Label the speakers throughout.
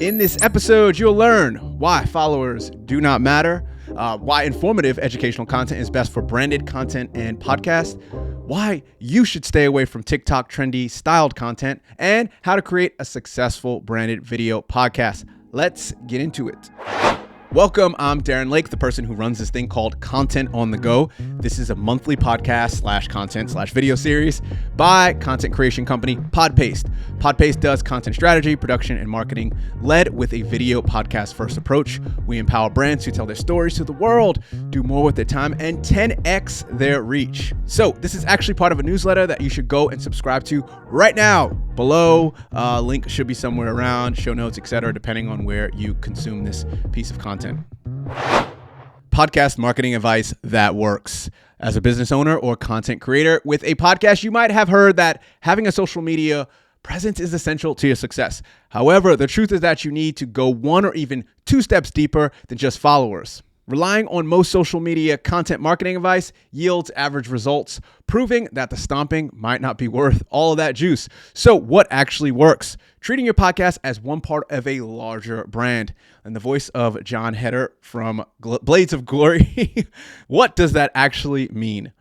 Speaker 1: In this episode, you'll learn why followers do not matter, why informative educational content is best for branded content and podcasts, why you should stay away from TikTok trendy styled content, and how to create a successful branded video podcast. Let's get into it. Welcome, I'm Darren Lake, the person who runs this thing called Content on the Go. This is a monthly podcast / content / video series by content creation company Podpaste. Podpaste does content strategy, production, and marketing led with a video podcast first approach. We empower brands to tell their stories to the world, do more with their time, and 10x their reach. So this is actually part of a newsletter that you should go and subscribe to right now. Below, link should be somewhere around, show notes, etc., depending on where you consume this piece of content. Podcast marketing advice that works. As a business owner or content creator with a podcast, you might have heard that having a social media presence is essential to your success. However, the truth is that you need to go one or even two steps deeper than just followers. Relying on most social media content marketing advice yields average results, proving that the stomping might not be worth all of that juice. So what actually works? Treating your podcast as one part of a larger brand. In the voice of John Heder from Blades of Glory, what does that actually mean?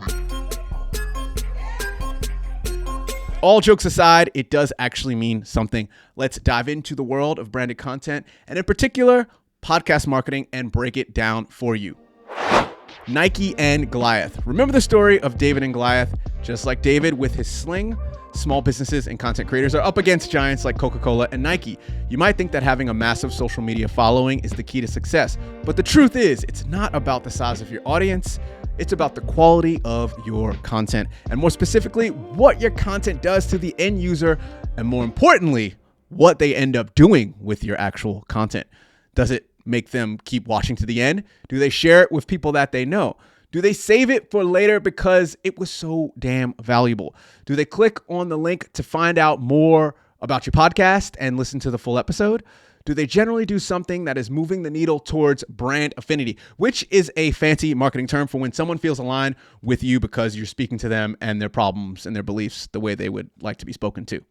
Speaker 1: All jokes aside, it does actually mean something. Let's dive into the world of branded content, and in particular, podcast marketing, and break it down for you. Nike and Goliath. Remember the story of David and Goliath? Just like David with his sling, small businesses and content creators are up against giants like Coca-Cola and Nike. You might think that having a massive social media following is the key to success, but the truth is, it's not about the size of your audience. It's about the quality of your content, and more specifically, what your content does to the end user, and more importantly, what they end up doing with your actual content. Does it make them keep watching to the end? Do they share it with people that they know? Do they save it for later because it was so damn valuable? Do they click on the link to find out more about your podcast and listen to the full episode? Do they generally do something that is moving the needle towards brand affinity, which is a fancy marketing term for when someone feels aligned with you because you're speaking to them and their problems and their beliefs the way they would like to be spoken to?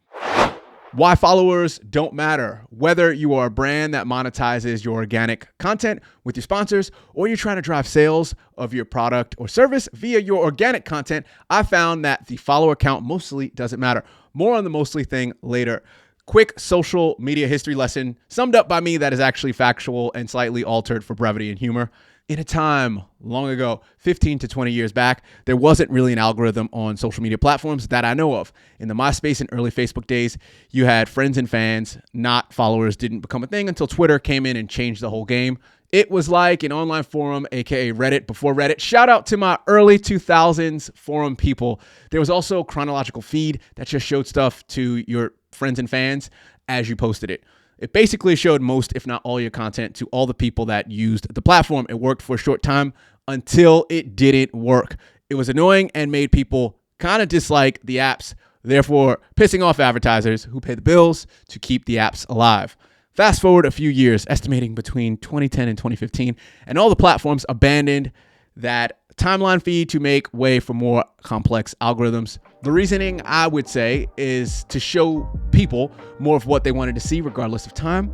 Speaker 1: Why followers don't matter. Whether you are a brand that monetizes your organic content with your sponsors, or you're trying to drive sales of your product or service via your organic content, I found that the follower count mostly doesn't matter. More on the mostly thing later. Quick social media history lesson summed up by me that is actually factual and slightly altered for brevity and humor. In a time long ago, 15 to 20 years back, there wasn't really an algorithm on social media platforms that I know of. In the MySpace and early Facebook days, you had friends and fans, not followers didn't become a thing until Twitter came in and changed the whole game. It was like an online forum, aka Reddit before Reddit. Shout out to my early 2000s forum people. There was also a chronological feed that just showed stuff to your friends and fans as you posted it. It basically showed most, if not all, your content to all the people that used the platform. It worked for a short time until it didn't work. It was annoying and made people kind of dislike the apps, therefore pissing off advertisers who pay the bills to keep the apps alive. Fast forward a few years, estimating between 2010 and 2015, and all the platforms abandoned that timeline feed to make way for more complex algorithms. The reasoning, I would say, is to show people more of what they wanted to see regardless of time.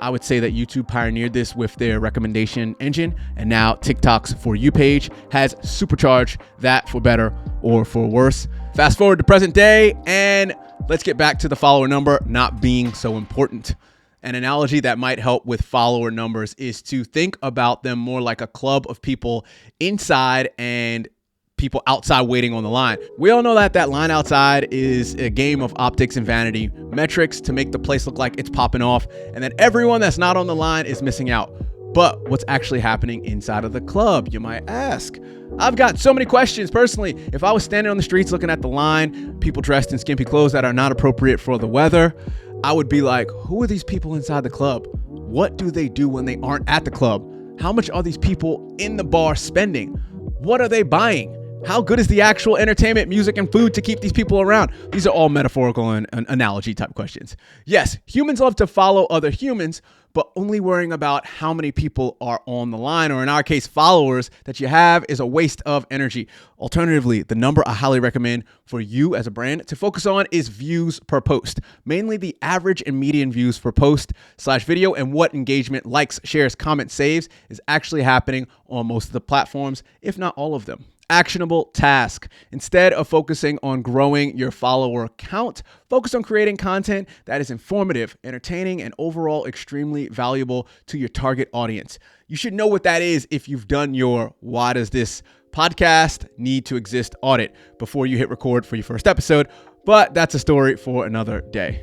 Speaker 1: I would say that YouTube pioneered this with their recommendation engine, and now TikTok's For You page has supercharged that for better or for worse. Fast forward to present day, and let's get back to the follower number not being so important. An analogy that might help with follower numbers is to think about them more like a club of people inside and people outside waiting on the line. We all know that that line outside is a game of optics and vanity metrics to make the place look like it's popping off, and that everyone that's not on the line is missing out. But what's actually happening inside of the club, you might ask? I've got so many questions personally. If I was standing on the streets looking at the line, people dressed in skimpy clothes that are not appropriate for the weather, I would be like, who are these people inside the club? What do they do when they aren't at the club? How much are these people in the bar spending? What are they buying? How good is the actual entertainment, music, and food to keep these people around? These are all metaphorical and analogy type questions. Yes, humans love to follow other humans, but only worrying about how many people are on the line, or in our case, followers that you have, is a waste of energy. Alternatively, the number I highly recommend for you as a brand to focus on is views per post, mainly the average and median views per post/video, and what engagement, likes, shares, comments, saves is actually happening on most of the platforms, if not all of them. Actionable task. Instead of focusing on growing your follower count, focus on creating content that is informative, entertaining, and overall extremely valuable to your target audience. You should know what that is if you've done your "why does this podcast need to exist" audit before you hit record for your first episode, but that's a story for another day.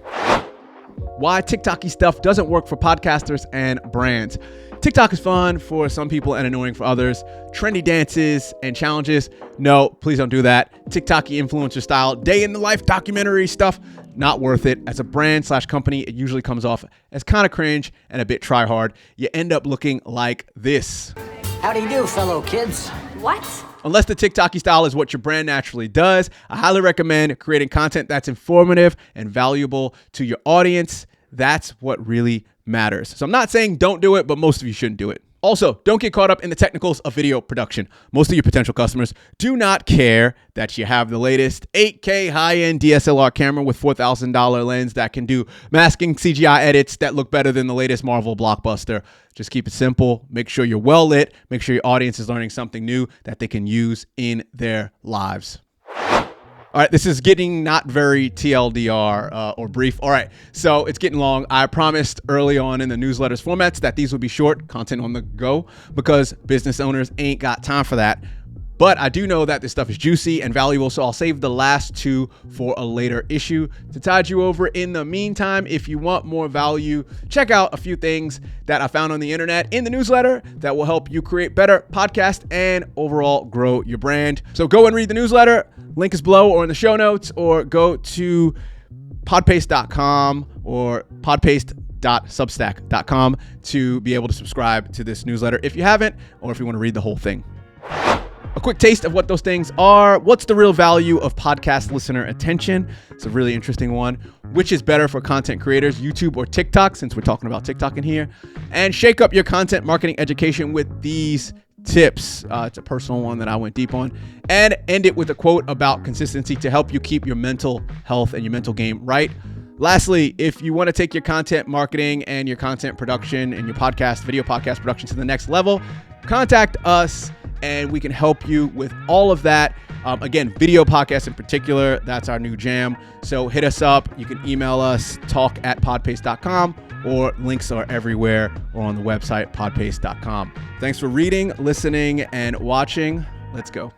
Speaker 1: Why TikTok-y stuff doesn't work for podcasters and brands. TikTok is fun for some people and annoying for others. Trendy dances and challenges, no, please don't do that. TikTok-y influencer style, day in the life documentary stuff, not worth it. As a brand/company, it usually comes off as kind of cringe and a bit try hard. You end up looking like this.
Speaker 2: How do you do, fellow kids?
Speaker 3: What?
Speaker 1: Unless the TikTok-y style is what your brand naturally does, I highly recommend creating content that's informative and valuable to your audience. That's what really matters. So I'm not saying don't do it, but most of you shouldn't do it. Also, don't get caught up in the technicals of video production. Most of your potential customers do not care that you have the latest 8K high-end DSLR camera with $4,000 lens that can do masking CGI edits that look better than the latest Marvel blockbuster. Just keep it simple. Make sure you're well lit. Make sure your audience is learning something new that they can use in their lives. All right, this is getting not very TLDR or brief. All right, so it's getting long. I promised early on in the newsletters formats that these would be short, content on the go, because business owners ain't got time for that. But I do know that this stuff is juicy and valuable, so I'll save the last two for a later issue to tide you over. In the meantime, if you want more value, check out a few things that I found on the internet in the newsletter that will help you create better podcasts and overall grow your brand. So go and read the newsletter. Link is below or in the show notes, or go to podpaste.com or podpaste.substack.com to be able to subscribe to this newsletter if you haven't, or if you want to read the whole thing. A quick taste of what those things are. What's the real value of podcast listener attention? It's a really interesting one. Which is better for content creators, YouTube or TikTok, since we're talking about TikTok in here? And shake up your content marketing education with these tips. It's a personal one that I went deep on. And end it with a quote about consistency to help you keep your mental health and your mental game right. Lastly, if you want to take your content marketing and your content production and your video podcast production to the next level, contact us and we can help you with all of that. Again, video podcasts in particular, that's our new jam. So hit us up. You can email us, talk@podpaste.com, or links are everywhere or on the website, podpaste.com. Thanks for reading, listening, and watching. Let's go.